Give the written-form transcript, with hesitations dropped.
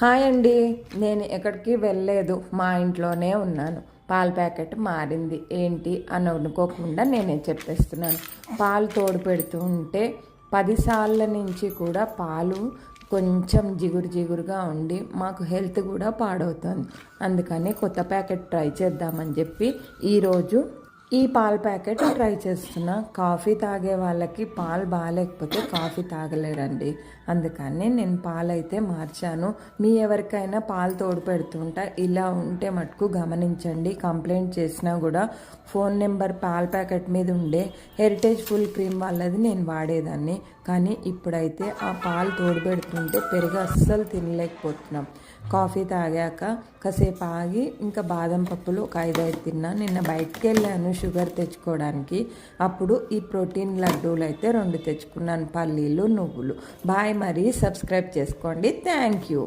Hi అండి. నేను ఎక్కడికి వెళ్ళలేదు, మా ఇంట్లోనే ఉన్నాను. పాల ప్యాకెట్ మారింది ఏంటి అని అనుకోకుండా నేనే చెప్పేస్తున్నాను. పాలు తోడు పెడుతూ ఉంటే 10 సార్ల నుంచి కూడా పాలు కొంచెం జిగురు జిగురుగా ఉండి మాకు హెల్త్ కూడా పాడవుతుంది. అందుకని కొత్త ప్యాకెట్ ట్రై చేద్దామని చెప్పి ఈరోజు ఈ పాల ప్యాకెట్ ట్రై చేస్తున్నా. కాఫీ తాగే వాళ్ళకి పాలు బాగాలేకపోతే కాఫీ తాగలేరండి. అందుకని నేను పాలు అయితే మార్చాను. మీ ఎవరికైనా పాలు తోడు పెడుతుంటా ఇలా ఉంటే మటుకు గమనించండి. కంప్లైంట్ చేసినా కూడా ఫోన్ నెంబర్ పాల ప్యాకెట్ మీద ఉండే హెరిటేజ్ ఫుల్ క్రీమ్ వాళ్ళది నేను వాడేదాన్ని. కానీ ఇప్పుడైతే ఆ పాలు తోడు పెడుతుంటే పెరుగు అస్సలు తినలేకపోతున్నాం. కాఫీ తాగాక కాసేపు ఆగి ఇంకా బాదం పప్పులు ఒక 5 తిన్నా. నిన్న బయటికి వెళ్ళాను షుగర్ తెచ్చుకోవడానికి. అప్పుడు ఈ ప్రోటీన్ లడ్డూలు అయితే 2 తెచ్చుకున్నాను, పల్లీలు నువ్వులు. బాయ్, మరి సబ్స్క్రైబ్ చేసుకోండి. Thank you.